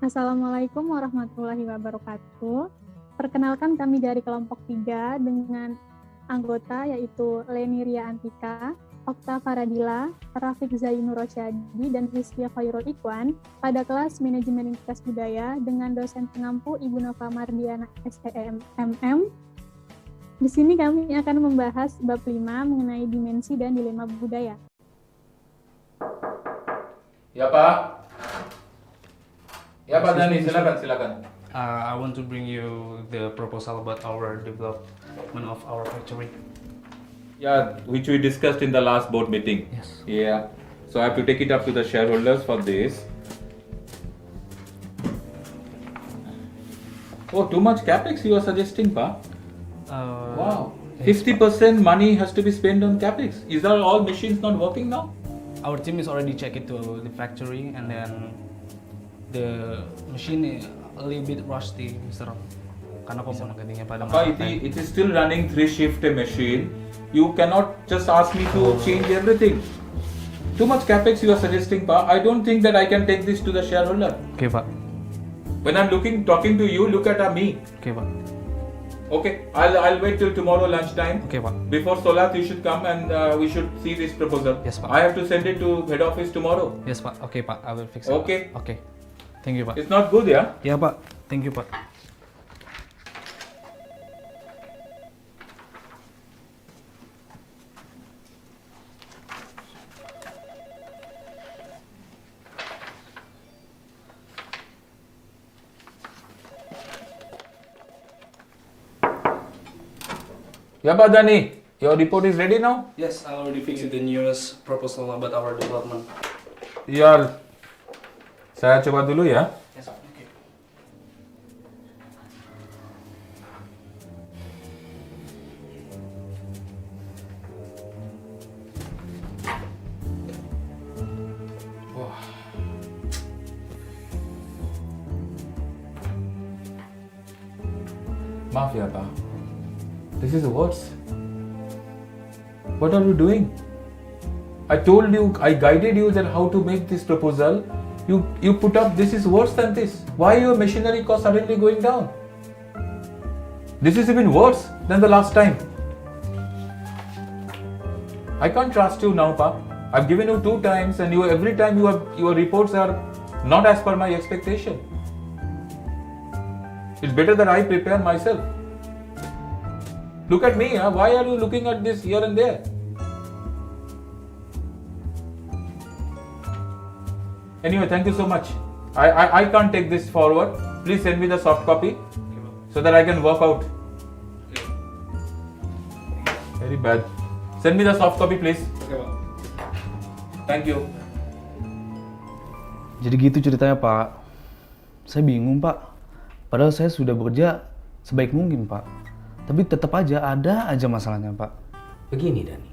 Assalamualaikum warahmatullahi wabarakatuh. Perkenalkan kami dari kelompok 3 dengan anggota yaitu Leni Ria Antika, Okta Faradila, Rafiq Zainur Rosyadi, dan Rizky Khairul Ikhwan pada kelas Manajemen Universitas Budaya dengan dosen pengampu Ibu Nova Mardiana SEMM. Di sini kami akan membahas bab 5 mengenai dimensi dan dilema budaya. Ya Pak. Ya Pak Dani, silakan. I want to bring you the proposal about our development of our factory. Yeah, which we discussed in the last board meeting. Yes. Yeah. So I have to take it up to the shareholders for this. Oh, too much capex you are suggesting, Pa? Wow. 50% money has to be spent on capex. Is that all machines not working now? Our team is already checked it to the factory, and then the machine is a little bit rusty, Mr. Karena komponen gantinya pada Pa, it is still running 3-shift machine. You cannot just ask me to change everything. Too much capex you are suggesting, Pa. I don't think that I can take this to the shareholder. Okay, Pak. When I'm talking to you, look at me. Okay, Pak. Okay, I'll wait till tomorrow lunchtime. Okay, Pak. Before Solat, you should come and we should see this proposal. Yes, Pak. I have to send it to head office tomorrow. Yes, Pak. Okay, Pak. I will fix it. Okay. Okay. Thank you, Pak. It's not good, yeah? Ya, Pak. Thank you, Pak. Yeah, Pak Dani, your report is ready now? Yes, I already fixed the newest proposal about our development. Yeah. Saya coba dulu ya. Yes, Pak. Okay. Maaf ya, Pak. This is worse. What are you doing? I told you, I guided you that how to make this proposal. You put up, this is worse than this. Why your machinery cost suddenly going down? This is even worse than the last time. I can't trust you now, Pa. I've given you 2 times and every time your reports are not as per my expectation. It's better that I prepare myself. Look at me, huh? Why are you looking at this here and there? Anyway, thank you so much. I can't take this forward. Please send me the soft copy so that I can work out. Very bad. Send me the soft copy, please. Okay, Pak. Thank you. Jadi gitu ceritanya, Pak. Saya bingung, Pak. Padahal saya sudah bekerja sebaik mungkin, Pak. Tapi tetap aja ada aja masalahnya, Pak. Begini, Dani.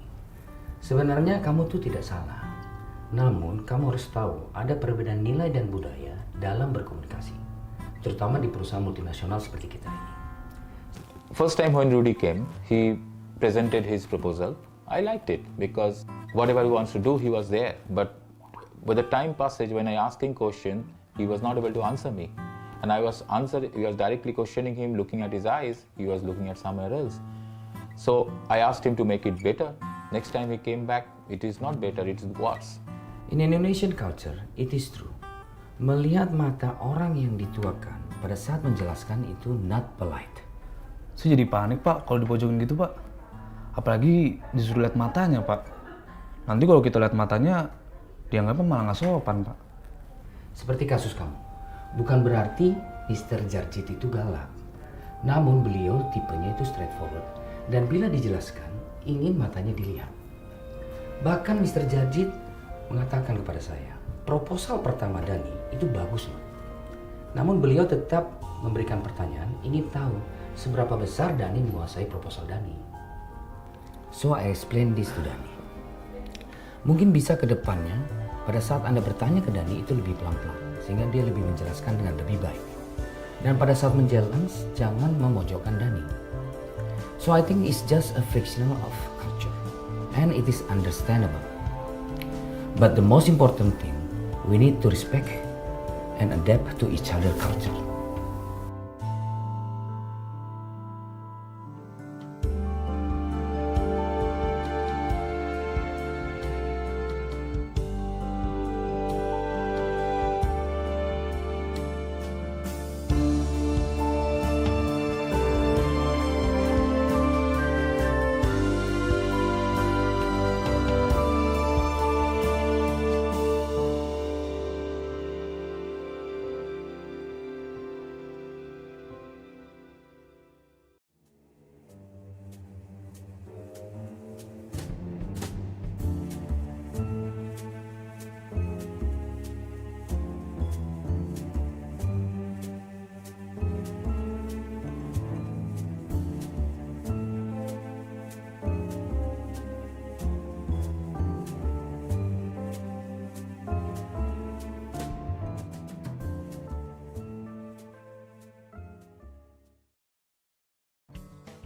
Sebenarnya kamu tuh tidak salah. Namun, kamu harus tahu ada perbedaan nilai dan budaya dalam berkomunikasi. Terutama di perusahaan multinasional seperti kita ini. First time when Rudy came, he presented his proposal. I liked it because whatever he wants to do, he was there. But with the time passage, when I asked him question, he was not able to answer me. And I was directly questioning him, looking at his eyes. He was looking at somewhere else. So I asked him to make it better. Next time he came back, it is not better, it is worse. In Indonesian culture, it is true. Melihat mata orang yang dituakan pada saat menjelaskan itu not polite. Saya jadi panik, Pak, kalau dipojokin gitu, Pak. Apalagi disuruh lihat matanya, Pak. Nanti kalau kita lihat matanya, dianggapnya malah nggak sopan, Pak. Seperti kasus kamu. Bukan berarti Mr. Jarjit itu galak. Namun beliau tipenya itu straightforward. Dan bila dijelaskan, ingin matanya dilihat. Bahkan Mr. Jarjit mengatakan kepada saya, proposal pertama Dani itu bagus loh. Namun beliau tetap memberikan pertanyaan, ingin tahu seberapa besar Dani menguasai proposal Dani. So I explain this to Dani. Mungkin bisa ke depannya, pada saat Anda bertanya ke Dani itu lebih pelan-pelan, sehingga dia lebih menjelaskan dengan lebih baik. Dan pada saat men-challenge, jangan memojokkan Dani. So I think it's just a frictional of culture, and it is understandable. But the most important thing, we need to respect and adapt to each other culture.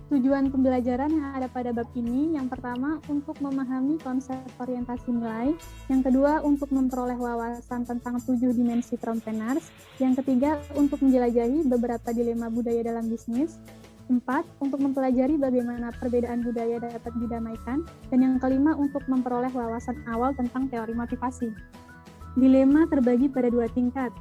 Tujuan pembelajaran yang ada pada bab ini, yang pertama untuk memahami konsep orientasi nilai, yang kedua untuk memperoleh wawasan tentang 7 dimensi Prompreneurs, yang ketiga untuk menjelajahi beberapa dilema budaya dalam bisnis, 4 untuk mempelajari bagaimana perbedaan budaya dapat didamaikan, dan yang kelima untuk memperoleh wawasan awal tentang teori motivasi. Dilema terbagi pada 2 tingkat.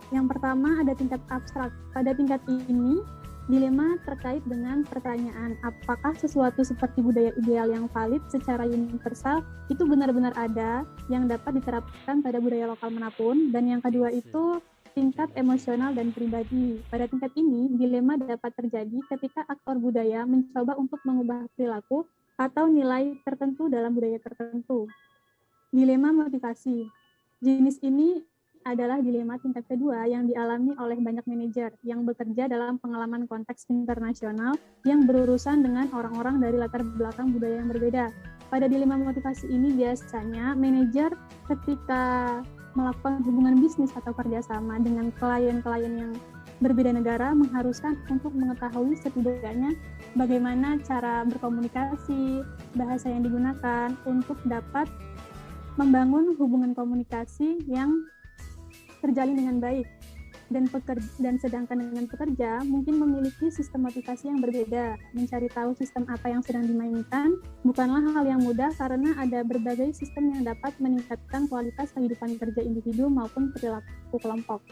Yang pertama ada tingkat abstrak. Pada tingkat ini, dilema terkait dengan pertanyaan apakah sesuatu seperti budaya ideal yang valid secara universal itu benar-benar ada yang dapat diterapkan pada budaya lokal manapun, dan yang kedua itu tingkat emosional dan pribadi. Pada tingkat ini, dilema dapat terjadi ketika aktor budaya mencoba untuk mengubah perilaku atau nilai tertentu dalam budaya tertentu. Dilema motivasi. Jenis ini adalah dilema tingkat kedua yang dialami oleh banyak manajer yang bekerja dalam pengalaman konteks internasional yang berurusan dengan orang-orang dari latar belakang budaya yang berbeda. Pada dilema motivasi ini biasanya manajer ketika melakukan hubungan bisnis atau kerjasama dengan klien-klien yang berbeda negara mengharuskan untuk mengetahui setidaknya bagaimana cara berkomunikasi, bahasa yang digunakan untuk dapat membangun hubungan komunikasi yang terjalin dengan baik, dan sedangkan dengan pekerja mungkin memiliki sistem motivasi yang berbeda. Mencari tahu sistem apa yang sedang dimainkan bukanlah hal yang mudah karena ada berbagai sistem yang dapat meningkatkan kualitas kehidupan kerja individu maupun perilaku kelompok.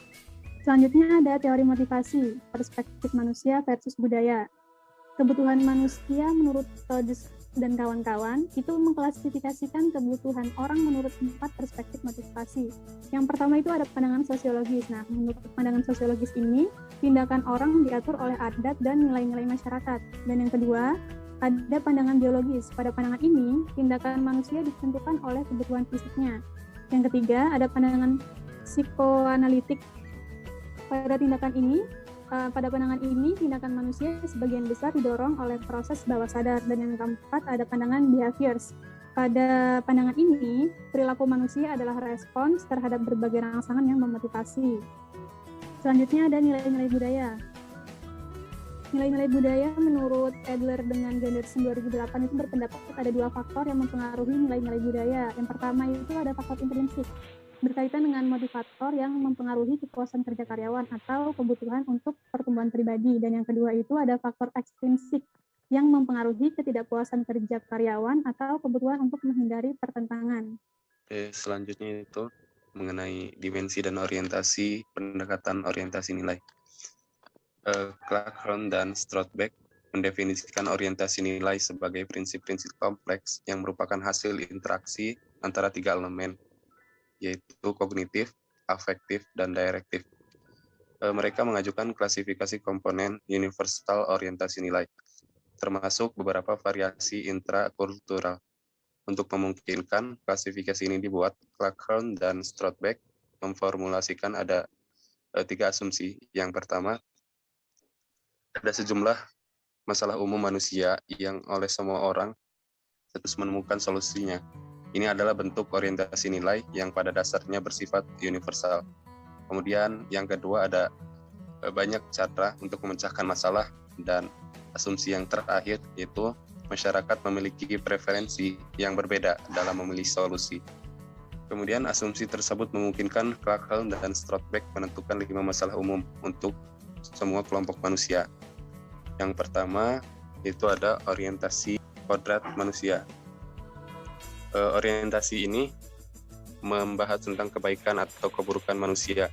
Selanjutnya ada teori motivasi, perspektif manusia versus budaya. Kebutuhan manusia menurut Rogers dan kawan-kawan itu mengklasifikasikan kebutuhan orang menurut 4 perspektif motivasi. Yang pertama itu ada pandangan sosiologis. Nah, menurut pandangan sosiologis ini, tindakan orang diatur oleh adat dan nilai-nilai masyarakat. Dan yang kedua, ada pandangan biologis. Pada pandangan ini, tindakan manusia ditentukan oleh kebutuhan fisiknya. Yang ketiga, ada pandangan psikoanalitik. Pada pandangan ini, tindakan manusia sebagian besar didorong oleh proses bawah sadar. Dan yang keempat, ada pandangan behaviors. Pada pandangan ini, perilaku manusia adalah respons terhadap berbagai rangsangan yang memotivasi. Selanjutnya ada nilai-nilai budaya. Nilai-nilai budaya menurut Adler dengan Gunderson 2008 itu berpendapat ada 2 faktor yang mempengaruhi nilai-nilai budaya. Yang pertama itu ada faktor intrinsik, berkaitan dengan motivator yang mempengaruhi kepuasan kerja karyawan atau kebutuhan untuk pertumbuhan pribadi. Dan yang kedua itu ada faktor ekstrinsik yang mempengaruhi ketidakpuasan kerja karyawan atau kebutuhan untuk menghindari pertentangan. Selanjutnya itu mengenai dimensi dan orientasi, pendekatan orientasi nilai. Clarkhorn dan Strothbeck mendefinisikan orientasi nilai sebagai prinsip-prinsip kompleks yang merupakan hasil interaksi antara 3 elemen, yaitu kognitif, afektif, dan direktif. Mereka mengajukan klasifikasi komponen universal orientasi nilai, termasuk beberapa variasi intrakultural. Untuk memungkinkan klasifikasi ini dibuat, Clarkhorn dan Strothbeck memformulasikan ada 3 asumsi. Yang pertama, ada sejumlah masalah umum manusia yang oleh semua orang terus menemukan solusinya. Ini adalah bentuk orientasi nilai yang pada dasarnya bersifat universal. Kemudian yang kedua ada banyak cara untuk memecahkan masalah, dan asumsi yang terakhir yaitu masyarakat memiliki preferensi yang berbeda dalam memilih solusi. Kemudian asumsi tersebut memungkinkan Krakel dan Strothbeck menentukan 5 masalah umum untuk semua kelompok manusia. Yang pertama itu ada orientasi kodrat manusia. Orientasi ini membahas tentang kebaikan atau keburukan manusia,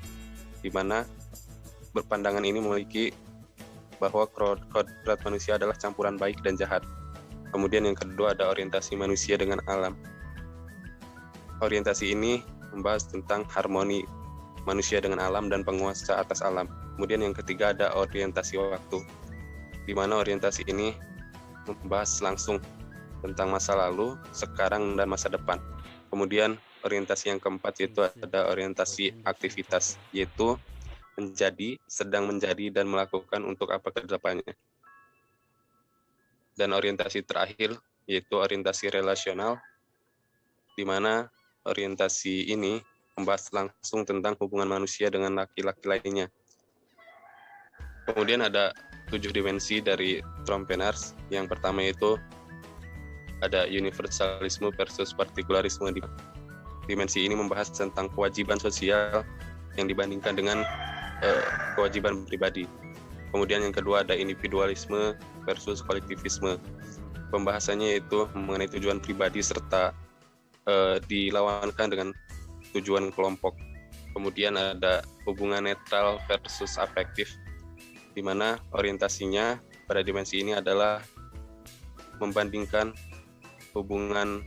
di mana berpandangan ini memiliki bahwa kodrat manusia adalah campuran baik dan jahat. Kemudian yang kedua ada orientasi manusia dengan alam. Orientasi ini membahas tentang harmoni manusia dengan alam dan penguasa atas alam. Kemudian yang ketiga ada orientasi waktu, di mana orientasi ini membahas langsung tentang masa lalu, sekarang, dan masa depan. Kemudian orientasi yang keempat yaitu ada orientasi aktivitas, yaitu menjadi, sedang menjadi, dan melakukan untuk apa ke depannya. Dan orientasi terakhir yaitu orientasi relasional, di mana orientasi ini membahas langsung tentang hubungan manusia dengan laki-laki lainnya. Kemudian ada 7 dimensi dari Trompenaars. Yang pertama itu ada universalisme versus partikularisme. Dimensi ini membahas tentang kewajiban sosial yang dibandingkan dengan kewajiban pribadi. Kemudian yang kedua ada individualisme versus kolektivisme. Pembahasannya yaitu mengenai tujuan pribadi serta dilawankan dengan tujuan kelompok. Kemudian ada hubungan netral versus afektif, di mana orientasinya pada dimensi ini adalah membandingkan hubungan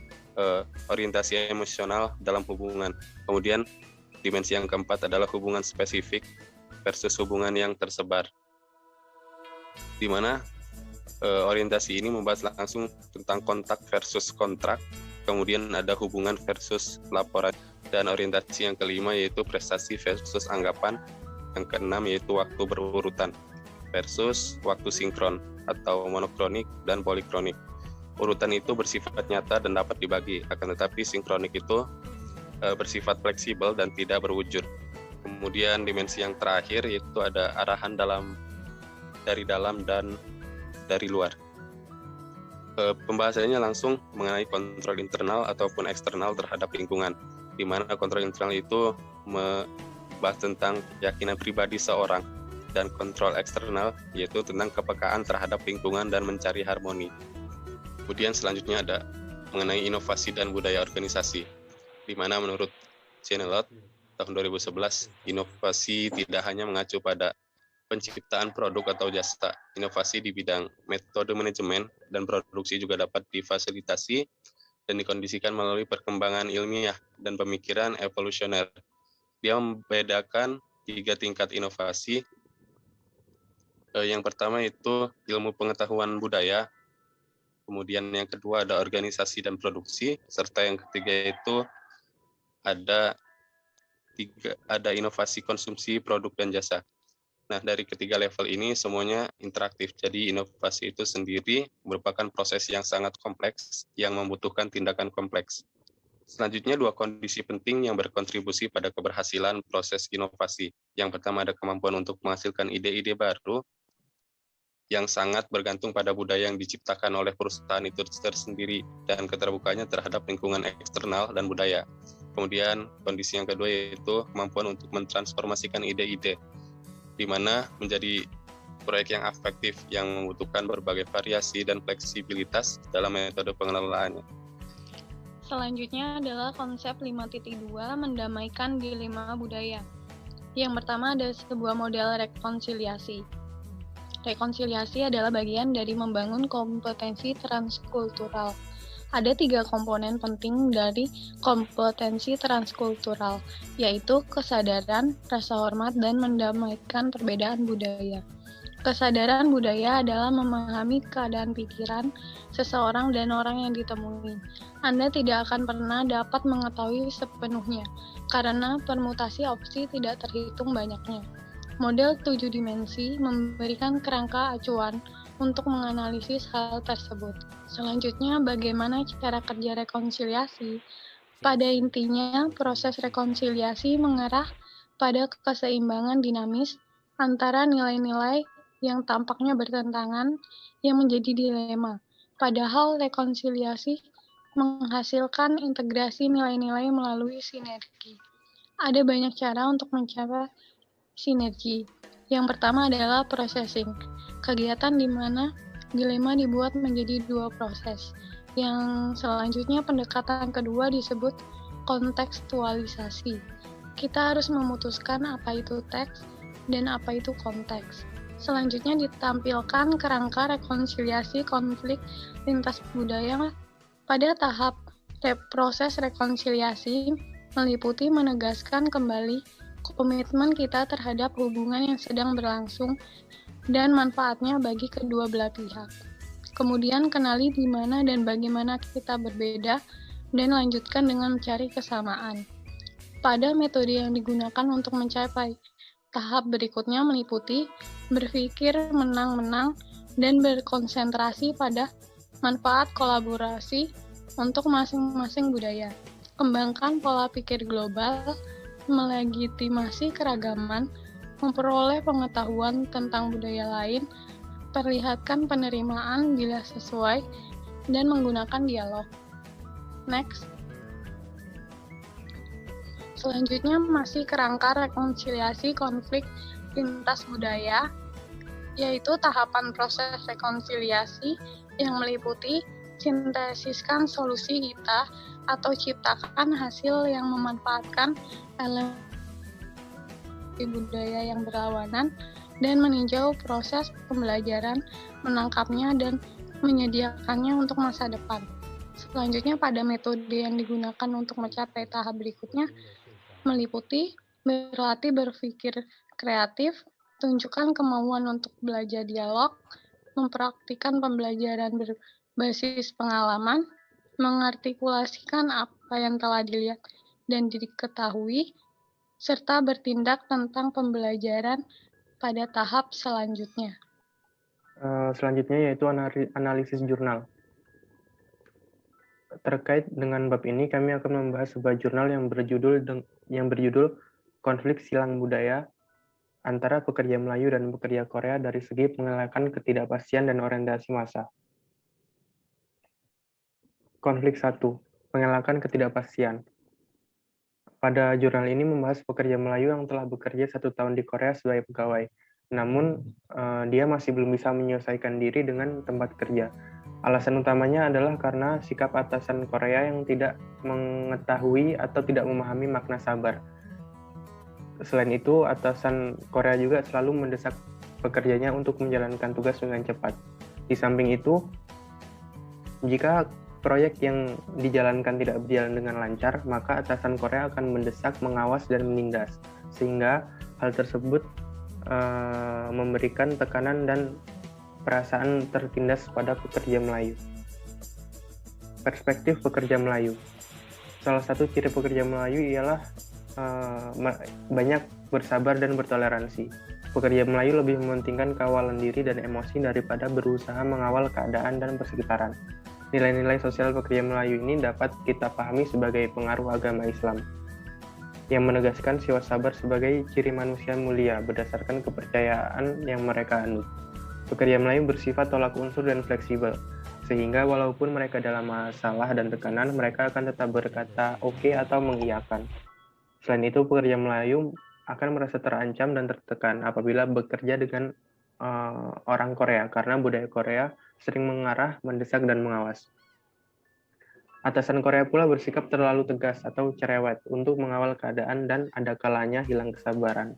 orientasi emosional dalam hubungan. Kemudian dimensi yang keempat adalah hubungan spesifik versus hubungan yang tersebar, di mana orientasi ini membahas langsung tentang kontak versus kontrak. Kemudian ada hubungan versus laporan, dan orientasi yang kelima yaitu prestasi versus anggapan. Yang keenam yaitu waktu berurutan versus waktu sinkron atau monokronik dan polikronik. Urutan itu bersifat nyata dan dapat dibagi, akan tetapi sinkronik itu bersifat fleksibel dan tidak berwujud. Kemudian dimensi yang terakhir yaitu ada arahan dari dalam dan dari luar. Pembahasannya langsung mengenai kontrol internal ataupun eksternal terhadap lingkungan, di mana kontrol internal itu membahas tentang keyakinan pribadi seorang, dan kontrol eksternal yaitu tentang kepekaan terhadap lingkungan dan mencari harmoni. Kemudian selanjutnya ada mengenai inovasi dan budaya organisasi, di mana menurut Chenelot tahun 2011, inovasi tidak hanya mengacu pada penciptaan produk atau jasa. Inovasi di bidang metode manajemen dan produksi juga dapat difasilitasi dan dikondisikan melalui perkembangan ilmiah dan pemikiran evolusioner. Dia membedakan 3 tingkat inovasi. Yang pertama itu ilmu pengetahuan budaya, kemudian yang kedua ada organisasi dan produksi, serta yang ketiga itu ada inovasi konsumsi produk dan jasa. Nah, dari ketiga level ini semuanya interaktif. Jadi inovasi itu sendiri merupakan proses yang sangat kompleks yang membutuhkan tindakan kompleks. Selanjutnya 2 kondisi penting yang berkontribusi pada keberhasilan proses inovasi. Yang pertama ada kemampuan untuk menghasilkan ide-ide baru yang sangat bergantung pada budaya yang diciptakan oleh perusahaan itu tersendiri dan keterbukaannya terhadap lingkungan eksternal dan budaya. Kemudian kondisi yang kedua yaitu kemampuan untuk mentransformasikan ide-ide, di mana menjadi proyek yang efektif yang membutuhkan berbagai variasi dan fleksibilitas dalam metode pengelolaannya. Selanjutnya adalah konsep 5.2 mendamaikan dilema budaya. Yang pertama ada sebuah model rekonsiliasi. Rekonsiliasi adalah bagian dari membangun kompetensi transkultural. Ada 3 komponen penting dari kompetensi transkultural, yaitu kesadaran, rasa hormat, dan mendamaikan perbedaan budaya. Kesadaran budaya adalah memahami keadaan pikiran seseorang dan orang yang ditemui. Anda tidak akan pernah dapat mengetahui sepenuhnya, karena permutasi opsi tidak terhitung banyaknya. Model 7 dimensi memberikan kerangka acuan untuk menganalisis hal tersebut. Selanjutnya, bagaimana cara kerja rekonsiliasi? Pada intinya, proses rekonsiliasi mengarah pada keseimbangan dinamis antara nilai-nilai yang tampaknya bertentangan yang menjadi dilema. Padahal rekonsiliasi menghasilkan integrasi nilai-nilai melalui sinergi. Ada banyak cara untuk mencapai sinergi. Yang pertama adalah processing, kegiatan di mana dilema dibuat menjadi dua proses. Yang selanjutnya pendekatan kedua disebut kontekstualisasi. Kita harus memutuskan apa itu teks dan apa itu konteks. Selanjutnya ditampilkan kerangka rekonsiliasi konflik lintas budaya. Pada tahap proses rekonsiliasi meliputi menegaskan kembali komitmen kita terhadap hubungan yang sedang berlangsung dan manfaatnya bagi kedua belah pihak. Kemudian kenali di mana dan bagaimana kita berbeda dan lanjutkan dengan mencari kesamaan. Pada metode yang digunakan untuk mencapai tahap berikutnya meliputi berpikir menang-menang dan berkonsentrasi pada manfaat kolaborasi untuk masing-masing budaya. Kembangkan pola pikir global, melegitimasi keragaman, memperoleh pengetahuan tentang budaya lain, perlihatkan penerimaan bila sesuai, dan menggunakan dialog. Next. Selanjutnya masih kerangka rekonsiliasi konflik lintas budaya, yaitu tahapan proses rekonsiliasi yang meliputi sintesiskan solusi kita atau ciptakan hasil yang memanfaatkan elemen budaya yang berlawanan dan meninjau proses pembelajaran, menangkapnya dan menyediakannya untuk masa depan. Selanjutnya pada metode yang digunakan untuk mencapai tahap berikutnya meliputi berlatih berpikir kreatif, tunjukkan kemauan untuk belajar dialog, mempraktikkan pembelajaran berbasis pengalaman, mengartikulasikan apa yang telah dilihat dan diketahui, serta bertindak tentang pembelajaran pada tahap selanjutnya. Selanjutnya yaitu analisis jurnal. Terkait dengan bab ini, kami akan membahas sebuah jurnal yang berjudul Konflik Silang Budaya antara pekerja Melayu dan pekerja Korea dari segi mengelakkan ketidakpastian dan orientasi massa. Konflik 1. Mengelakkan ketidakpastian. Pada jurnal ini membahas pekerja Melayu yang telah bekerja 1 tahun di Korea sebagai pegawai. Namun, dia masih belum bisa menyelesaikan diri dengan tempat kerja. Alasan utamanya adalah karena sikap atasan Korea yang tidak mengetahui atau tidak memahami makna sabar. Selain itu, atasan Korea juga selalu mendesak pekerjanya untuk menjalankan tugas dengan cepat. Di samping itu, jika proyek yang dijalankan tidak berjalan dengan lancar, maka atasan Korea akan mendesak, mengawas, dan menindas. Sehingga hal tersebut memberikan tekanan dan perasaan tertindas pada pekerja Melayu. Perspektif pekerja Melayu. Salah satu ciri pekerja Melayu ialah banyak bersabar dan bertoleransi. Pekerja Melayu lebih mementingkan kawalan diri dan emosi daripada berusaha mengawal keadaan dan persekitaran. Nilai-nilai sosial pekerja Melayu ini dapat kita pahami sebagai pengaruh agama Islam, yang menegaskan sifat sabar sebagai ciri manusia mulia berdasarkan kepercayaan yang mereka anut. Pekerja Melayu bersifat tolak unsur dan fleksibel, sehingga walaupun mereka dalam masalah dan tekanan, mereka akan tetap berkata oke atau mengiyakan. Selain itu, pekerja Melayu akan merasa terancam dan tertekan apabila bekerja dengan orang Korea, karena budaya Korea sering mengarah, mendesak, dan mengawas. Atasan Korea pula bersikap terlalu tegas atau cerewet untuk mengawal keadaan dan ada kalanya hilang kesabaran.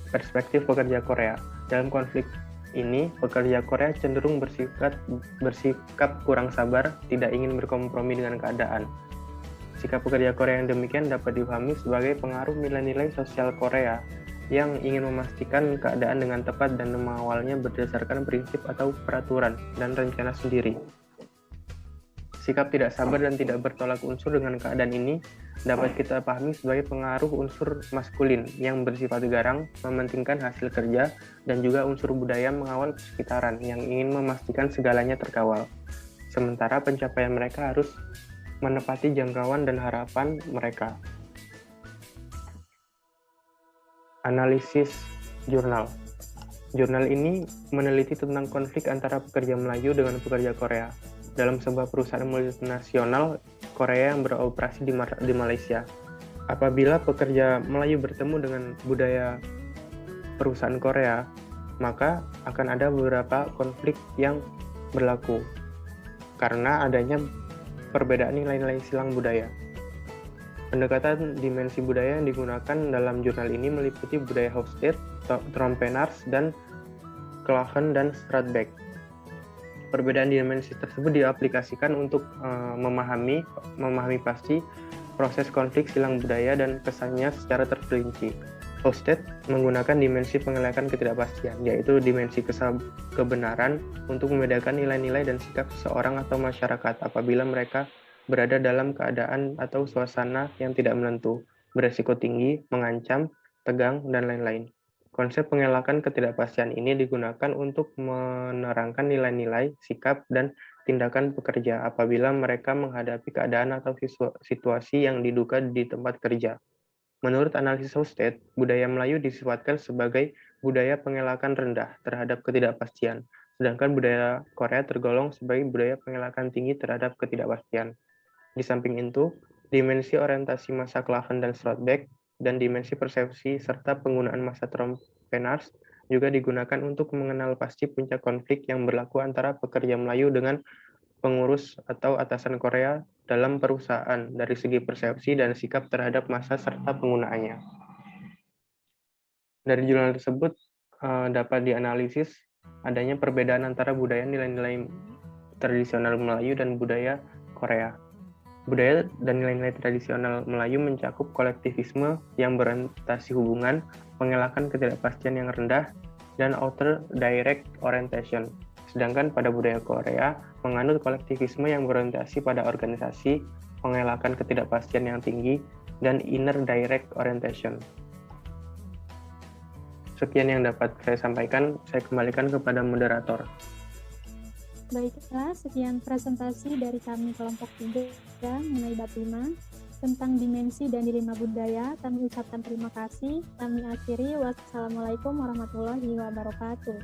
Perspektif pekerja Korea. Dalam konflik ini, pekerja Korea cenderung bersikap kurang sabar, tidak ingin berkompromi dengan keadaan. Sikap pekerja Korea yang demikian dapat dipahami sebagai pengaruh nilai-nilai sosial Korea yang ingin memastikan keadaan dengan tepat dan mengawalnya berdasarkan prinsip atau peraturan dan rencana sendiri. Sikap tidak sabar dan tidak bertolak unsur dengan keadaan ini dapat kita pahami sebagai pengaruh unsur maskulin yang bersifat garang, mementingkan hasil kerja, dan juga unsur budaya mengawal persekitaran yang ingin memastikan segalanya terkawal. Sementara pencapaian mereka harus menepati jangkauan dan harapan mereka. Analisis jurnal. Jurnal ini meneliti tentang konflik antara pekerja Melayu dengan pekerja Korea. dalam sebuah perusahaan multinasional Korea yang beroperasi di Malaysia. Apabila pekerja Melayu bertemu dengan budaya perusahaan Korea, maka akan ada beberapa konflik yang berlaku karena adanya perbedaan nilai-nilai silang budaya. Pendekatan dimensi budaya yang digunakan dalam jurnal ini meliputi budaya Hofstede, Trompenaars, dan Klagen dan Stradbeck. Perbedaan dimensi tersebut diaplikasikan untuk memahami pasti proses konflik silang budaya dan kesannya secara terperinci. Hofstede menggunakan dimensi pengelakan ketidakpastian, yaitu dimensi kebenaran untuk membedakan nilai-nilai dan sikap seseorang atau masyarakat apabila mereka berada dalam keadaan atau suasana yang tidak menentu, beresiko tinggi, mengancam, tegang, dan lain-lain. Konsep pengelakan ketidakpastian ini digunakan untuk menerangkan nilai-nilai, sikap, dan tindakan pekerja apabila mereka menghadapi keadaan atau situasi yang diduga di tempat kerja. Menurut analisis Hofstede, budaya Melayu disifatkan sebagai budaya pengelakan rendah terhadap ketidakpastian, sedangkan budaya Korea tergolong sebagai budaya pengelakan tinggi terhadap ketidakpastian. Di samping itu, dimensi orientasi massa Klagen dan Stradbeck dan dimensi persepsi serta penggunaan massa Trompenaars juga digunakan untuk mengenal pasti puncak konflik yang berlaku antara pekerja Melayu dengan pengurus atau atasan Korea dalam perusahaan dari segi persepsi dan sikap terhadap massa serta penggunaannya. Dari jurnal tersebut dapat dianalisis adanya perbedaan antara budaya nilai-nilai tradisional Melayu dan budaya Korea. Budaya dan nilai-nilai tradisional Melayu mencakup kolektivisme yang berorientasi hubungan, pengelakan ketidakpastian yang rendah, dan outer direct orientation. Sedangkan pada budaya Korea menganut kolektivisme yang berorientasi pada organisasi, pengelakan ketidakpastian yang tinggi, dan inner direct orientation. Sekian yang dapat saya sampaikan, saya kembalikan kepada moderator. Baiklah, sekian presentasi dari kami kelompok 3 mengenai bab 5 tentang dimensi dan dilema budaya. Kami ucapkan terima kasih. Kami akhiri. Wassalamualaikum warahmatullahi wabarakatuh.